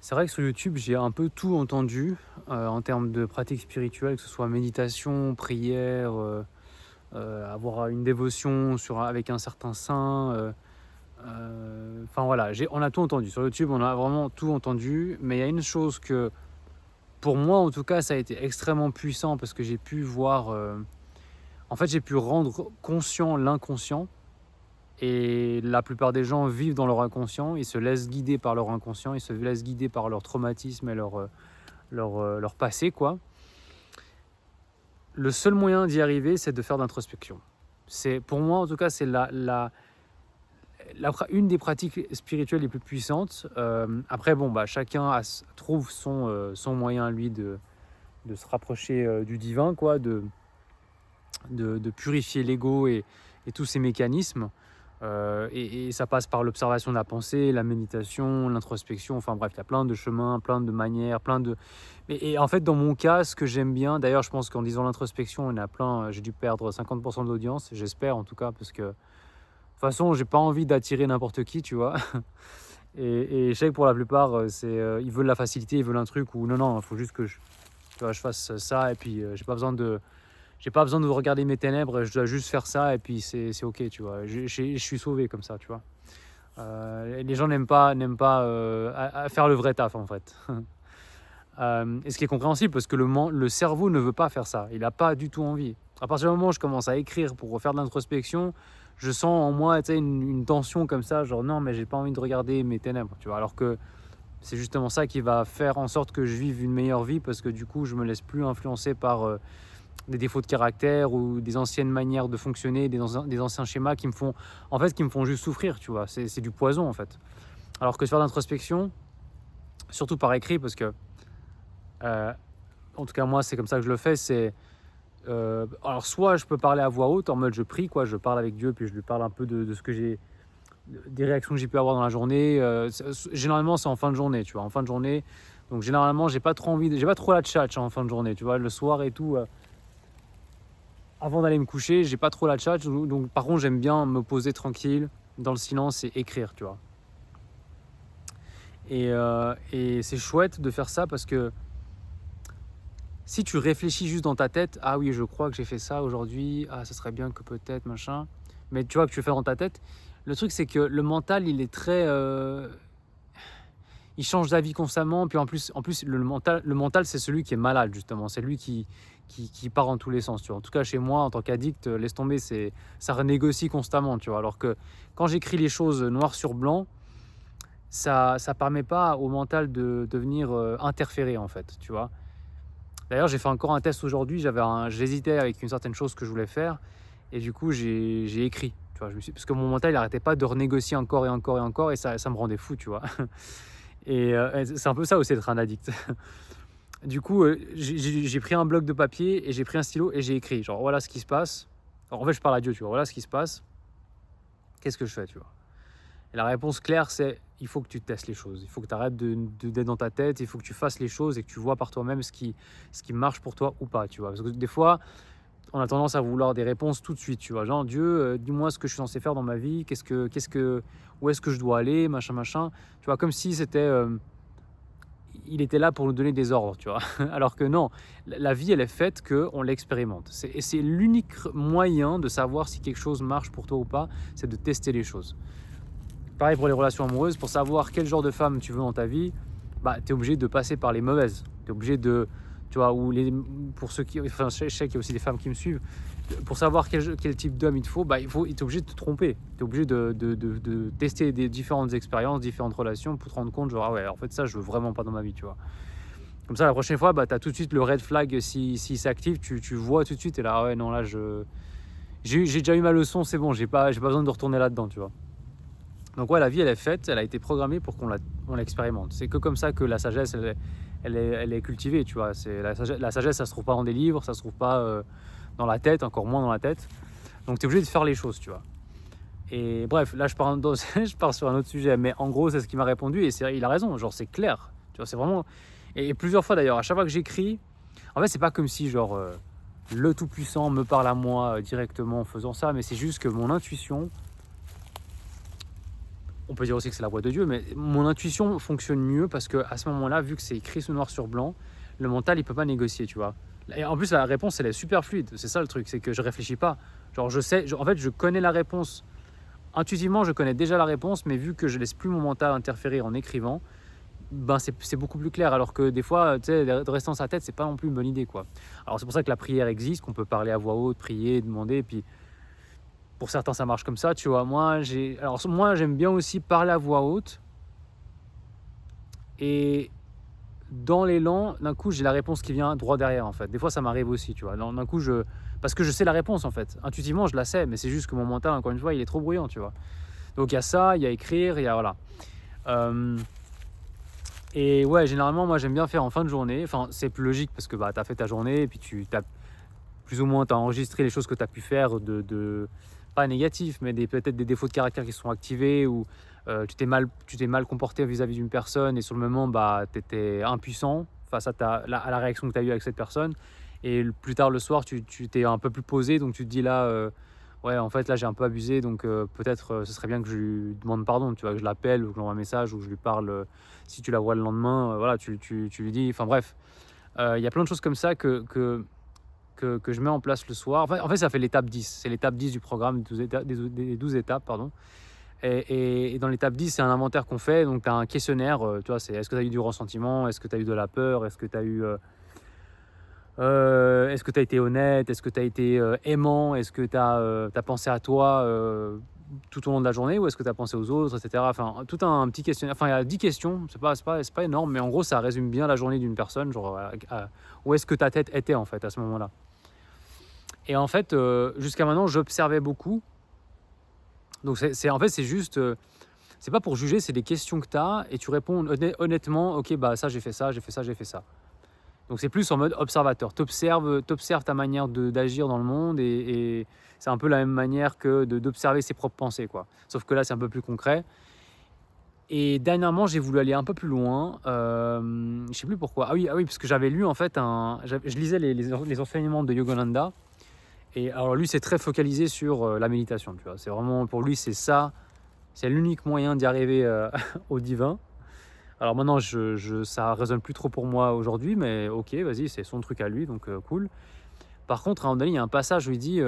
C'est vrai que sur YouTube, j'ai un peu tout entendu, en termes de pratiques spirituelles, que ce soit méditation, prière, avoir une dévotion avec un certain saint, enfin voilà, on a tout entendu. Sur YouTube, on a vraiment tout entendu, mais il y a une chose que, pour moi en tout cas, ça a été extrêmement puissant parce que j'ai pu voir, en fait, j'ai pu rendre conscient l'inconscient. Et la plupart des gens vivent dans leur inconscient, ils se laissent guider par leur inconscient, ils se laissent guider par leur traumatisme et leur passé, quoi. Le seul moyen d'y arriver, c'est de faire de l'introspection. Pour moi, en tout cas, c'est une des pratiques spirituelles les plus puissantes. Après, bon, bah, chacun trouve son moyen, lui, de se rapprocher du divin, quoi, de purifier l'ego et tous ces mécanismes. Et ça passe par l'observation de la pensée, la méditation, l'introspection, enfin bref, il y a plein de chemins, plein de manières, et en fait, dans mon cas, ce que j'aime bien, d'ailleurs, je pense qu'en disant l'introspection, il y en a plein, j'ai dû perdre 50% de l'audience, j'espère en tout cas, parce que de toute façon, j'ai pas envie d'attirer n'importe qui, tu vois. Et je sais que pour la plupart, ils veulent la facilité, ils veulent un truc où non, il faut juste que tu vois, je fasse ça, et puis j'ai pas besoin de regarder mes ténèbres, je dois juste faire ça, et puis c'est ok, tu vois. Je suis sauvé comme ça, tu vois. Les gens n'aiment pas à faire le vrai taf, en fait. Et ce qui est compréhensible, parce que le cerveau ne veut pas faire ça. Il n'a pas du tout envie. À partir du moment où je commence à écrire pour faire de l'introspection, je sens en moi, tu sais, une tension comme ça, genre non, mais j'ai pas envie de regarder mes ténèbres, tu vois. Alors que c'est justement ça qui va faire en sorte que je vive une meilleure vie, parce que du coup, je me laisse plus influencer par des défauts de caractère ou des anciennes manières de fonctionner, des anciens schémas qui me font juste souffrir, tu vois. C'est du poison, en fait. Alors que faire de l'introspection, surtout par écrit, parce que, euh, en tout cas, moi, c'est comme ça que je le fais, alors, soit je peux parler à voix haute, en mode je prie, quoi, je parle avec Dieu, puis je lui parle un peu de ce que des réactions que j'ai pu avoir dans la journée. Généralement, c'est en fin de journée, tu vois, en fin de journée. Donc, généralement, j'ai pas trop la tchatch en fin de journée, tu vois, le soir et tout. Avant d'aller me coucher, j'ai pas trop la tchatch, donc par contre, j'aime bien me poser tranquille, dans le silence, et écrire, tu vois. Et c'est chouette de faire ça parce que si tu réfléchis juste dans ta tête, ah oui, je crois que j'ai fait ça aujourd'hui, ah, ça serait bien que peut-être, machin. Mais tu vois que tu fais dans ta tête. Le truc, c'est que le mental, il est très. Il change d'avis constamment. Puis en plus le mental, c'est celui qui est malade, justement. C'est lui qui part en tous les sens, tu vois. En tout cas, chez moi, en tant qu'addict, laisse tomber, ça renégocie constamment, tu vois. Alors que quand j'écris les choses noir sur blanc, ça permet pas au mental de venir interférer, en fait, tu vois. D'ailleurs, j'ai fait encore un test aujourd'hui. J'hésitais avec une certaine chose que je voulais faire. Et du coup, j'ai écrit. Tu vois, parce que mon mental, il n'arrêtait pas de renégocier encore et encore et encore. Et ça me rendait fou, tu vois. Et c'est un peu ça aussi, d'être un addict. Du coup, j'ai pris un bloc de papier et j'ai pris un stylo et j'ai écrit. Genre, voilà ce qui se passe. Alors, en fait, je parle à Dieu, tu vois. Voilà ce qui se passe. Qu'est-ce que je fais, tu vois. Et la réponse claire, c'est il faut que tu testes les choses. Il faut que tu arrêtes d'être dans ta tête. Il faut que tu fasses les choses et que tu vois par toi-même ce qui marche pour toi ou pas, tu vois. Parce que des fois, on a tendance à vouloir des réponses tout de suite, tu vois. Genre, Dieu, dis-moi ce que je suis censé faire dans ma vie. Où est-ce que je dois aller, machin, machin. Tu vois, comme si il était là pour nous donner des ordres, tu vois. Alors que non, la vie, elle est faite qu'on l'expérimente. Et c'est l'unique moyen de savoir si quelque chose marche pour toi ou pas, c'est de tester les choses. Pareil pour les relations amoureuses, pour savoir quel genre de femme tu veux dans ta vie, bah, tu es obligé de passer par les mauvaises. Tu es obligé de, tu vois, pour ceux qui, enfin, je sais qu'il y a aussi des femmes qui me suivent, pour savoir quel type d'homme il te faut, bah, il est obligé de te tromper. Tu es obligé de tester des différentes expériences, différentes relations pour te rendre compte, genre, ah ouais, en fait, ça, je veux vraiment pas dans ma vie, tu vois. Comme ça, la prochaine fois, bah, tu as tout de suite le red flag, si s'active, tu vois tout de suite, et là, ah ouais, non, là, j'ai déjà eu ma leçon, c'est bon, j'ai pas besoin de retourner là-dedans, tu vois. Donc ouais, la vie, elle est faite, elle a été programmée pour qu'on l'expérimente. C'est que comme ça que la sagesse, elle est cultivée, tu vois. La sagesse, ça se trouve pas dans des livres, ça se trouve pas dans la tête, encore moins dans la tête. Donc tu es obligé de faire les choses, tu vois. Et bref, là, je pars sur un autre sujet, mais en gros, c'est ce qu'il m'a répondu, et il a raison, genre, c'est clair. Tu vois, c'est vraiment... Et plusieurs fois, d'ailleurs, à chaque fois que j'écris, en fait, c'est pas comme si, genre, le Tout-Puissant me parle à moi directement en faisant ça, mais c'est juste que mon intuition on peut dire aussi que c'est la voix de Dieu, mais mon intuition fonctionne mieux parce qu'à ce moment-là, vu que c'est écrit sous noir sur blanc, le mental, il peut pas négocier, tu vois. Et en plus, la réponse, elle est super fluide. C'est ça le truc, c'est que je réfléchis pas. Genre, en fait, je connais la réponse. Intuitivement, je connais déjà la réponse, mais vu que je laisse plus mon mental interférer en écrivant, ben c'est beaucoup plus clair. Alors que des fois, tu sais, de rester dans sa tête, c'est pas non plus une bonne idée, quoi. Alors, c'est pour ça que la prière existe, qu'on peut parler à voix haute, prier, demander, et puis pour certains, ça marche comme ça, tu vois. Moi, j'aime bien aussi parler à voix haute. Et dans l'élan, d'un coup, j'ai la réponse qui vient droit derrière, en fait. Des fois, ça m'arrive aussi, tu vois. D'un coup, parce que je sais la réponse, en fait. Intuitivement, je la sais, mais c'est juste que mon mental, encore une fois, il est trop bruyant, tu vois. Donc, il y a ça, il y a écrire, il y a... Voilà. Et ouais, généralement, moi, j'aime bien faire en fin de journée. Enfin, c'est plus logique parce que bah, tu as fait ta journée et puis plus ou moins, tu as enregistré les choses que tu as pu faire pas négatifs, mais peut-être des défauts de caractère qui se sont activés ou tu t'es mal comporté vis-à-vis d'une personne et sur le moment, bah, tu étais impuissant face à la réaction que tu as eue avec cette personne. Et plus tard le soir, tu t'es un peu plus posé, donc tu te dis là, ouais, en fait, là, j'ai un peu abusé, donc peut-être ce serait bien que je lui demande pardon, tu vois, que je l'appelle ou que je lui envoie un message ou que je lui parle. Si tu la vois le lendemain, voilà, tu lui dis, enfin bref, il y a plein de choses comme ça que je mets en place le soir. En fait, ça fait l'étape 10. C'est l'étape 10 du programme, des 12 étapes, pardon. Et dans l'étape 10, c'est un inventaire qu'on fait. Donc, tu as un questionnaire. Tu vois, c'est est-ce que tu as eu du ressentiment? Est-ce que tu as eu de la peur? Est-ce que tu as eu... est-ce que tu as été honnête? Est-ce que tu as été aimant? Est-ce que tu as pensé à toi tout au long de la journée? Ou est-ce que tu as pensé aux autres, etc. Enfin, tout un petit questionnaire. Enfin, il y a 10 questions. C'est pas énorme, mais en gros, ça résume bien la journée d'une personne. Genre, où est-ce que ta tête était, en fait, à ce moment-là. Et en fait, jusqu'à maintenant, j'observais beaucoup. Donc, en fait, c'est juste... c'est pas pour juger, c'est des questions que tu as et tu réponds honnêtement, ok, bah ça, j'ai fait ça, j'ai fait ça, j'ai fait ça. Donc, c'est plus en mode observateur. T'observes ta manière d'agir dans le monde et c'est un peu la même manière que d'observer ses propres pensées, quoi. Sauf que là, c'est un peu plus concret. Et dernièrement, j'ai voulu aller un peu plus loin. Je sais plus pourquoi. Ah oui, parce que j'avais lu en fait je lisais les enseignements de Yogananda. Et alors lui, c'est très focalisé sur la méditation, tu vois. C'est vraiment, pour lui, c'est ça, c'est l'unique moyen d'y arriver au divin. Alors maintenant, ça résonne plus trop pour moi aujourd'hui, mais ok, vas-y, c'est son truc à lui, donc cool. Par contre, à un moment donné, il y a un passage où il dit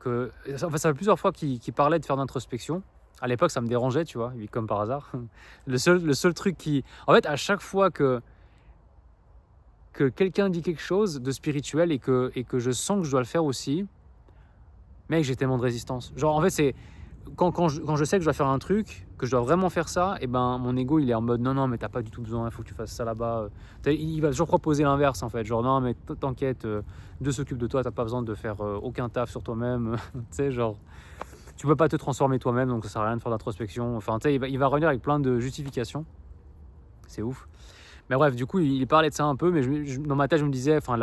que, enfin, ça fait plusieurs fois qu'il parlait de faire d'introspection. À l'époque, ça me dérangeait, tu vois, comme par hasard. Le seul truc en fait, à chaque fois que quelqu'un dit quelque chose de spirituel et que je sens que je dois le faire aussi, mec, j'ai tellement de résistance. Genre, en fait, c'est quand je sais que je dois faire un truc, que je dois vraiment faire ça, et ben mon ego, il est en mode non, mais t'as pas du tout besoin, il faut que tu fasses ça là-bas. Il va toujours proposer l'inverse, en fait. Genre, non, mais t'inquiète, Dieu s'occupe de toi, t'as pas besoin de faire aucun taf sur toi-même. Tu sais, genre, tu peux pas te transformer toi-même, donc ça sert à rien de faire d'introspection. Enfin, tu sais, il va revenir avec plein de justifications. C'est ouf. Mais bref, du coup, il parlait de ça un peu, mais dans ma tête, je me disais, enfin,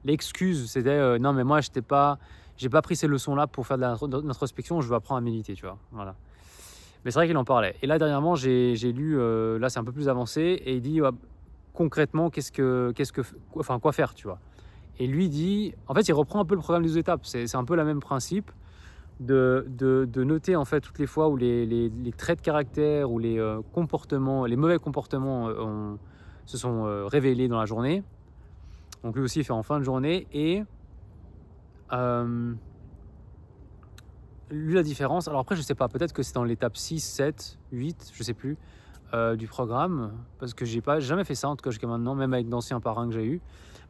l'excuse, c'était non, mais moi, j'ai pas pris ces leçons-là pour faire de l'introspection, je veux apprendre à méditer, tu vois. Voilà. Mais c'est vrai qu'il en parlait. Et là, dernièrement, j'ai lu, là, c'est un peu plus avancé, et il dit concrètement, quoi faire, tu vois. Et lui dit, en fait, il reprend un peu le programme des 2 étapes. C'est un peu le même principe de noter, en fait, toutes les fois où les traits de caractère ou les comportements, les mauvais comportements se sont révélés dans la journée. Donc lui aussi, il fait en fin de journée. Et lui, la différence, alors après, je sais pas, peut-être que c'est dans l'étape 6, 7, 8, je sais plus, du programme, parce que j'ai jamais fait ça, en tout cas jusqu'à maintenant, même avec d'anciens parrains que j'ai eu.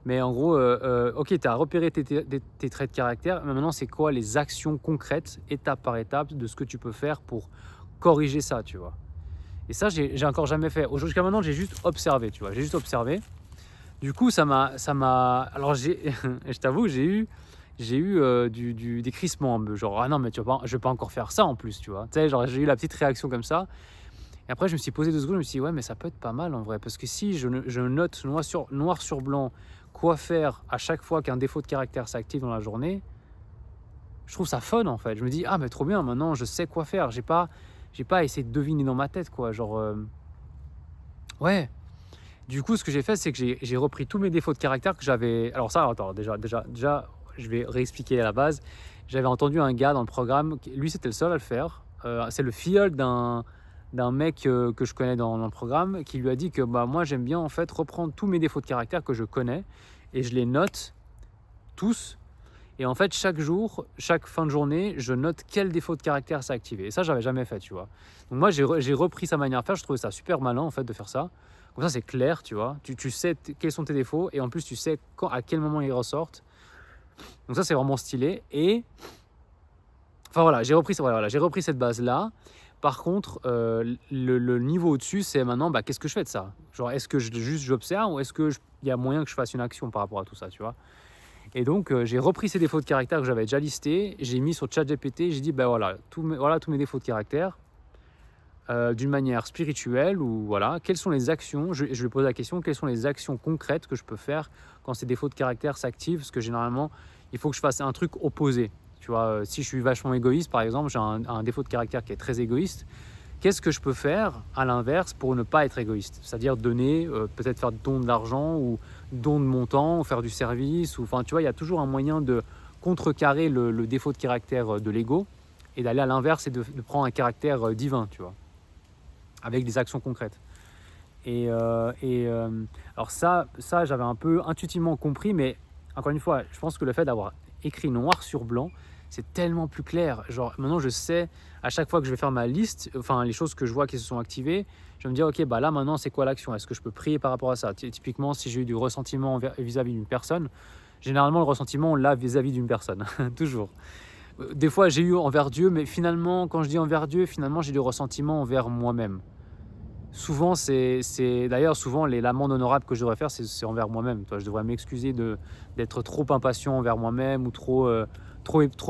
Mais en gros, ok, tu as repéré tes traits de caractère, mais maintenant, c'est quoi les actions concrètes, étape par étape, de ce que tu peux faire pour corriger ça, tu vois. Et ça, j'ai encore jamais fait. Jusqu'à maintenant, j'ai juste observé, tu vois, j'ai juste observé. Du coup, ça m'a, alors je t'avoue, j'ai eu des crissements un peu, genre ah non mais je vais pas encore faire ça en plus, tu vois. Tu sais, genre j'ai eu la petite réaction comme ça. Et après je me suis posé 2 secondes, je me suis dit ouais mais ça peut être pas mal en vrai, parce que si je note noir sur blanc quoi faire à chaque fois qu'un défaut de caractère s'active dans la journée, je trouve ça fun en fait. Je me dis ah mais trop bien, maintenant je sais quoi faire. J'ai pas à essayer de deviner dans ma tête quoi, genre ouais. Du coup, ce que j'ai fait, c'est que j'ai repris tous mes défauts de caractère que j'avais. Alors ça, attends, déjà, je vais réexpliquer à la base. J'avais entendu un gars dans le programme, lui c'était le seul à le faire. C'est le filleul d'un mec que je connais dans le programme qui lui a dit que bah, moi j'aime bien en fait reprendre tous mes défauts de caractère que je connais et je les note tous. Et en fait, chaque jour, chaque fin de journée, je note quel défaut de caractère s'est activé. Et ça, j'avais jamais fait, tu vois. Donc moi, j'ai repris sa manière de faire. Je trouvais ça super malin, en fait, de faire ça. Comme ça, c'est clair, tu vois. Tu sais quels sont tes défauts et en plus, tu sais à quel moment ils ressortent. Donc ça, c'est vraiment stylé. Et enfin voilà, j'ai repris cette base-là. Par contre, le niveau au-dessus, c'est maintenant, bah, qu'est-ce que je fais de ça? Genre, est-ce que juste j'observe ou est-ce qu'il y a moyen que je fasse une action par rapport à tout ça, tu vois? Et donc, j'ai repris ces défauts de caractère que j'avais déjà listés, j'ai mis sur ChatGPT, j'ai dit, ben voilà, tous mes défauts de caractère, d'une manière spirituelle, ou voilà, quelles sont les actions, je lui ai posé la question, quelles sont les actions concrètes que je peux faire quand ces défauts de caractère s'activent, parce que généralement, il faut que je fasse un truc opposé. Tu vois, si je suis vachement égoïste, par exemple, j'ai un défaut de caractère qui est très égoïste, qu'est-ce que je peux faire à l'inverse pour ne pas être égoïste? C'est-à-dire donner, peut-être faire don de l'argent ou don de mon temps, ou faire du service. Ou, enfin, tu vois, il y a toujours un moyen de contrecarrer le défaut de caractère de l'ego et d'aller à l'inverse et de prendre un caractère divin, tu vois, avec des actions concrètes. Alors ça j'avais un peu intuitivement compris, mais encore une fois, je pense que le fait d'avoir écrit noir sur blanc, c'est tellement plus clair. Genre maintenant je sais, à chaque fois que je vais faire ma liste, enfin les choses que je vois qui se sont activées, je vais me dire ok, bah là maintenant c'est quoi l'action? Est-ce que je peux prier par rapport à ça? Typiquement, si j'ai eu du ressentiment vis-à-vis d'une personne, généralement le ressentiment on l'a vis-à-vis d'une personne, toujours. Des fois j'ai eu envers Dieu, mais finalement quand je dis envers Dieu, finalement j'ai du ressentiment envers moi-même. Souvent, d'ailleurs, souvent, les l'amende honorable que je devrais faire, c'est envers moi-même. Je devrais m'excuser d'être trop impatient envers moi-même ou trop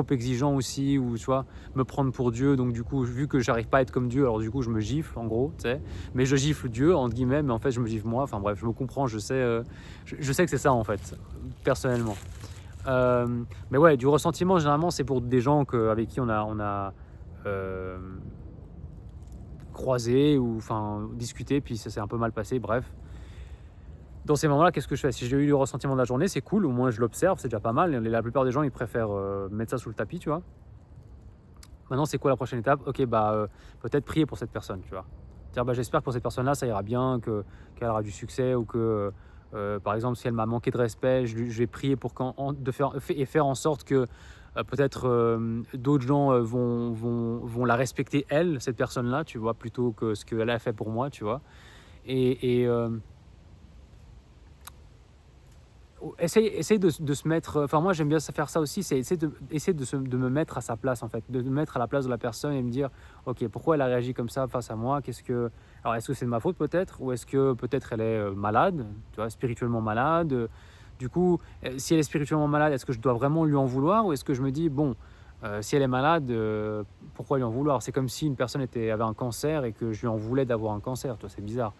exigeant aussi, ou tu vois, me prendre pour Dieu. Donc, du coup, vu que j'arrive pas à être comme Dieu, alors du coup, je me gifle, en gros, tu sais. Mais je gifle Dieu, entre guillemets, mais en fait, je me gifle moi. Enfin, bref, je me comprends, je sais que c'est ça, en fait, personnellement. Mais ouais, du ressentiment, généralement, c'est pour des gens avec qui on a euh, croisé ou enfin discuté, puis ça s'est un peu mal passé, bref. Dans ces moments-là, qu'est-ce que je fais? Si j'ai eu le ressentiment de la journée, c'est cool, au moins je l'observe, c'est déjà pas mal. La plupart des gens, ils préfèrent mettre ça sous le tapis, tu vois. Maintenant, c'est quoi la prochaine étape? Ok, bah peut-être prier pour cette personne, tu vois. Dire, bah, j'espère que pour cette personne-là, ça ira bien, qu'elle aura du succès, ou que, par exemple, si elle m'a manqué de respect, je vais prier pour faire en sorte que peut-être d'autres gens vont la respecter, elle, cette personne-là, tu vois, plutôt que ce qu'elle a fait pour moi, tu vois. Et essaye de se mettre. Enfin, moi, j'aime bien faire ça aussi, c'est essayer de me mettre à sa place, en fait, de me mettre à la place de la personne et me dire, ok, pourquoi elle a réagi comme ça face à moi? Alors, est-ce que c'est de ma faute peut-être, ou est-ce que peut-être elle est malade, tu vois, spirituellement malade? Du coup, si elle est spirituellement malade, est-ce que je dois vraiment lui en vouloir, ou est-ce que je me dis, bon, si elle est malade, pourquoi lui en vouloir? C'est comme si une personne avait un cancer et que je lui en voulais d'avoir un cancer, toi, c'est bizarre.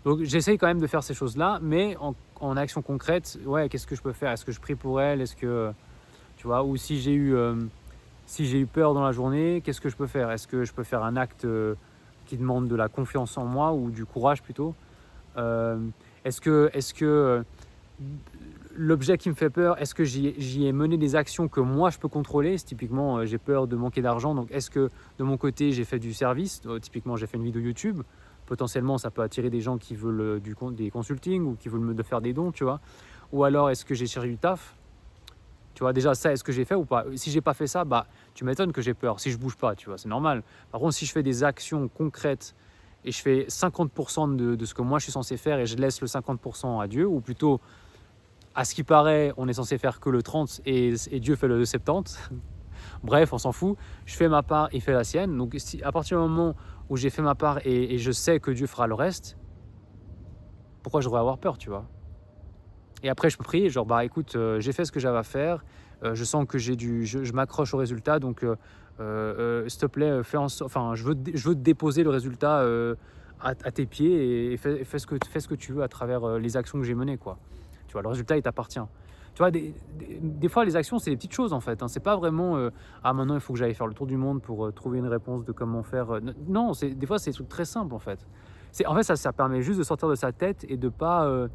Donc j'essaye quand même de faire ces choses-là, mais en action concrète, ouais, qu'est-ce que je peux faire? Est-ce que je prie pour elle? Est-ce que, tu vois, ou si j'ai eu peur dans la journée, qu'est-ce que je peux faire? Est-ce que je peux faire un acte qui demande de la confiance en moi, ou du courage plutôt? Euh, est-ce que l'objet qui me fait peur, est-ce que j'y ai mené des actions que moi je peux contrôler? Typiquement, j'ai peur de manquer d'argent, donc est-ce que de mon côté j'ai fait du service? Typiquement, j'ai fait une vidéo YouTube. Potentiellement, ça peut attirer des gens qui veulent des consultings ou qui veulent me faire des dons, tu vois. Ou alors, est-ce que j'ai cherché du taf? Tu vois, déjà, ça, est-ce que j'ai fait ou pas? Si j'ai pas fait ça, bah, tu m'étonnes que j'ai peur. Si je bouge pas, tu vois, c'est normal. Par contre, si je fais des actions concrètes et je fais 50% de ce que moi je suis censé faire et je laisse le 50% à Dieu, ou plutôt, à ce qui paraît, on est censé faire que le 30 et Dieu fait le 70. Bref, on s'en fout. Je fais ma part, il fait la sienne. Donc, à partir du moment où j'ai fait ma part et je sais que Dieu fera le reste, pourquoi je devrais avoir peur, tu vois? Et après, je peux prier, genre, bah écoute, j'ai fait ce que j'avais à faire, je sens que je m'accroche au résultat, donc s'il te plaît, enfin, je veux te déposer le résultat à tes pieds, et fais ce que tu veux à travers les actions que j'ai menées, quoi. Tu vois, le résultat, il t'appartient. Tu vois, des fois, les actions, c'est des petites choses, en fait, hein. C'est pas vraiment ah, maintenant, il faut que j'aille faire le tour du monde pour trouver une réponse de comment faire. Non, des fois, c'est des trucs très simples, en fait. En fait, ça permet juste de sortir de sa tête et de pas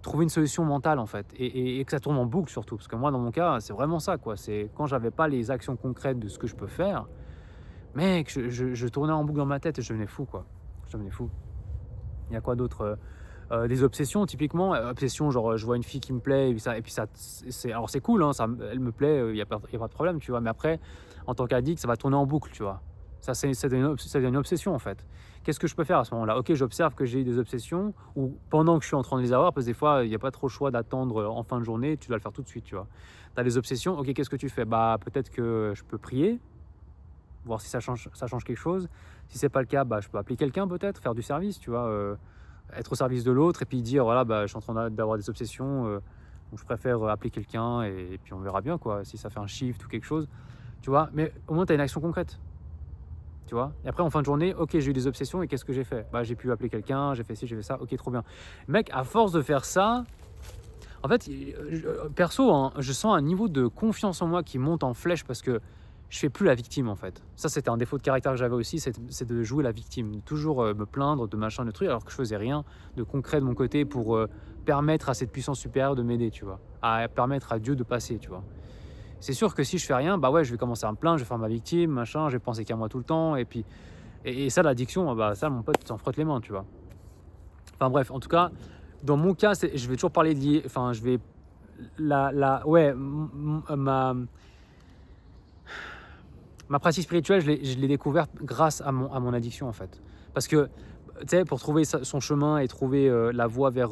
trouver une solution mentale, en fait, et que ça tourne en boucle surtout, parce que moi dans mon cas c'est vraiment ça, quoi. C'est quand j'avais pas les actions concrètes de ce que je peux faire, Mec, je tournais en boucle dans ma tête et je devenais fou, quoi. Je devenais fou. Il y a quoi d'autre? Des obsessions typiquement, obsession genre, je vois une fille qui me plaît et puis ça alors c'est cool, hein, elle me plaît, il y a pas de problème, tu vois? Mais après, en tant qu'addict, ça va tourner en boucle, tu vois? Ça devient une obsession, en fait. Qu'est-ce que je peux faire à ce moment-là? OK, j'observe que j'ai eu des obsessions ou pendant que je suis en train de les avoir, parce que des fois, il y a pas trop le choix d'attendre, en fin de journée, tu dois le faire tout de suite, tu vois? Tu as des obsessions, OK, qu'est-ce que tu fais? Bah, peut-être que je peux prier, voir si ça change quelque chose. Si c'est pas le cas, bah, je peux appeler quelqu'un peut-être, faire du service, tu vois? Être au service de l'autre et puis dire: «Voilà, bah, je suis en train d'avoir des obsessions, donc je préfère, appeler quelqu'un et puis on verra bien quoi, si ça fait un shift ou quelque chose». Tu vois? Mais au moins tu as une action concrète, tu vois? Et après en fin de journée, OK, j'ai eu des obsessions et qu'est-ce que j'ai fait? Bah, j'ai pu appeler quelqu'un, j'ai fait ci, j'ai fait ça, OK, trop bien. Mec, à force de faire ça, en fait, perso, hein, je sens un niveau de confiance en moi qui monte en flèche parce que je fais plus la victime, en fait. Ça, c'était un défaut de caractère que j'avais aussi, c'est de jouer la victime, de toujours, me plaindre de machin, de trucs, alors que je faisais rien de concret de mon côté pour, permettre à cette puissance supérieure de m'aider, tu vois? À permettre à Dieu de passer, tu vois? C'est sûr que si je fais rien, bah, ouais, je vais commencer à me plaindre, je vais faire ma victime, machin, je vais penser qu'à moi tout le temps et puis ça, l'addiction, bah, ça, mon pote, tu t'en frottes les mains, tu vois? Enfin bref, en tout cas, dans mon cas, je vais toujours parler de enfin, je vais ouais, ma pratique spirituelle, je l'ai découverte grâce à mon addiction, en fait. Parce que, tu sais, pour trouver son chemin et trouver la voie vers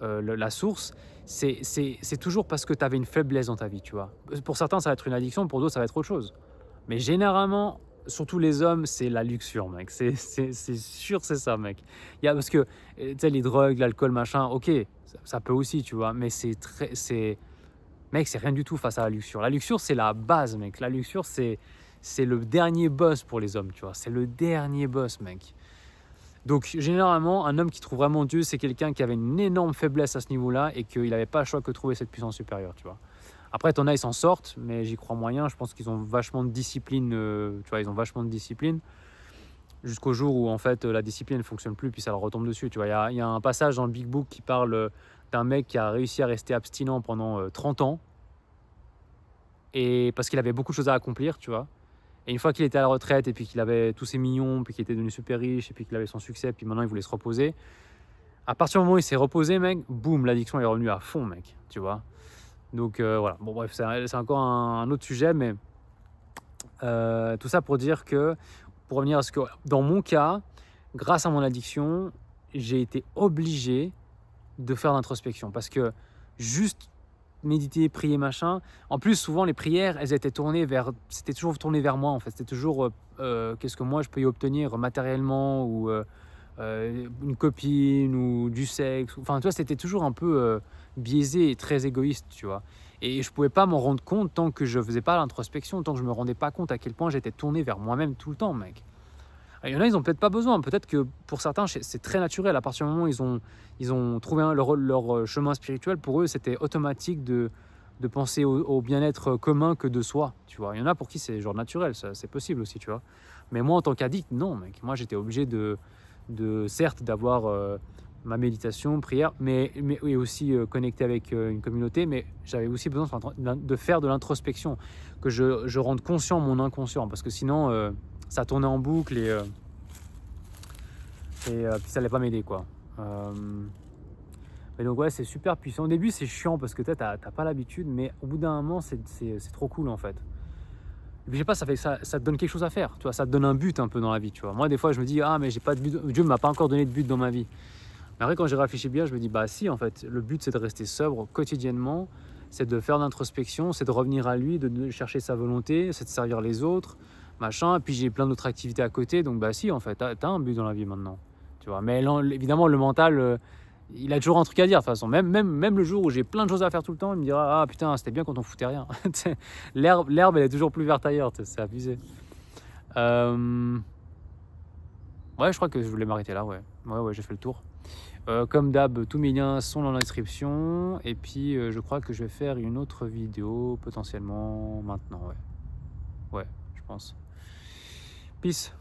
la source, c'est toujours parce que tu avais une faiblesse dans ta vie, tu vois. Pour certains, ça va être une addiction, pour d'autres, ça va être autre chose. Mais généralement, surtout les hommes, c'est la luxure, mec. C'est sûr, c'est ça, mec. Parce que, tu sais, les drogues, l'alcool, machin, ok, ça peut aussi, tu vois, mais mec, c'est rien du tout face à la luxure. La luxure, c'est la base, mec. La luxure, c'est le dernier boss pour les hommes, tu vois. C'est le dernier boss, mec. Donc, généralement, un homme qui trouve vraiment Dieu, c'est quelqu'un qui avait une énorme faiblesse à ce niveau-là et qu'il n'avait pas le choix que de trouver cette puissance supérieure, tu vois. Après, t'en as, ils s'en sortent, mais j'y crois moyen. Je pense qu'ils ont vachement de discipline, tu vois, ils ont vachement de discipline jusqu'au jour où, en fait, la discipline ne fonctionne plus, puis ça leur retombe dessus, tu vois. Il y a un passage dans le Big Book qui parle d'un mec qui a réussi à rester abstinent pendant 30 ans et parce qu'il avait beaucoup de choses à accomplir, tu vois. Et une fois qu'il était à la retraite et puis qu'il avait tous ses millions, puis qu'il était devenu super riche et puis qu'il avait son succès, puis maintenant il voulait se reposer. À partir du moment où il s'est reposé, mec, boum, l'addiction est revenue à fond, mec, tu vois. Donc voilà. Bon bref, c'est encore un autre sujet, mais tout ça pour dire que, pour revenir à ce que, dans mon cas, grâce à mon addiction, j'ai été obligé de faire l'introspection parce que juste méditer, prier, machin. En plus, souvent, les prières, c'était toujours tourné vers moi, en fait. C'était toujours qu'est-ce que moi je peux y obtenir matériellement ou une copine ou du sexe. Enfin, tu vois, c'était toujours un peu biaisé et très égoïste, tu vois. Et je pouvais pas m'en rendre compte tant que je faisais pas l'introspection, tant que je me rendais pas compte à quel point j'étais tourné vers moi-même tout le temps, mec. Il y en a, ils ont peut-être pas besoin. Peut-être que pour certains, c'est très naturel. À partir du moment où ils ont trouvé leur chemin spirituel, pour eux, c'était automatique de penser au bien-être commun que de soi, tu vois. Il y en a pour qui c'est genre naturel, ça, c'est possible aussi, tu vois. Mais moi, en tant qu'addict, non, mec. Moi, j'étais obligé certes, d'avoir ma méditation, prière, mais et aussi connecter avec une communauté, mais j'avais aussi besoin de faire de l'introspection, que je rende conscient mon inconscient, parce que sinon, ça tournait en boucle et puis ça allait pas m'aider, quoi. Mais donc ouais, c'est super puissant. Au début, c'est chiant parce que t'as pas l'habitude, mais au bout d'un moment, c'est trop cool, en fait. Et puis je sais pas, ça te donne quelque chose à faire, tu vois, ça te donne un but un peu dans la vie, tu vois. Moi, des fois, je me dis: «Ah mais j'ai pas de but, Dieu m'a pas encore donné de but dans ma vie». Mais après, quand j'ai réfléchi bien, je me dis: «Bah si, en fait, le but, c'est de rester sobre quotidiennement, c'est de faire l'introspection, c'est de revenir à lui, de chercher sa volonté, c'est de servir les autres, machin». Et puis j'ai plein d'autres activités à côté, donc bah si, en fait, tu un but dans la vie maintenant, tu vois. Mais évidemment, le mental, il a toujours un truc à dire, de toute façon. Même le jour où j'ai plein de choses à faire tout le temps, il me dira: «Ah putain, c'était bien quand on foutait rien». Tu sais, l'herbe, elle est toujours plus verte ailleurs, tu sais, c'est abusé. Euh, Ouais, je crois que je voulais m'arrêter là, ouais. Ouais, j'ai fait le tour. Comme d'hab, tous mes liens sont dans la description. Et puis, je crois que je vais faire une autre vidéo potentiellement maintenant, ouais. Ouais, je pense. Peace.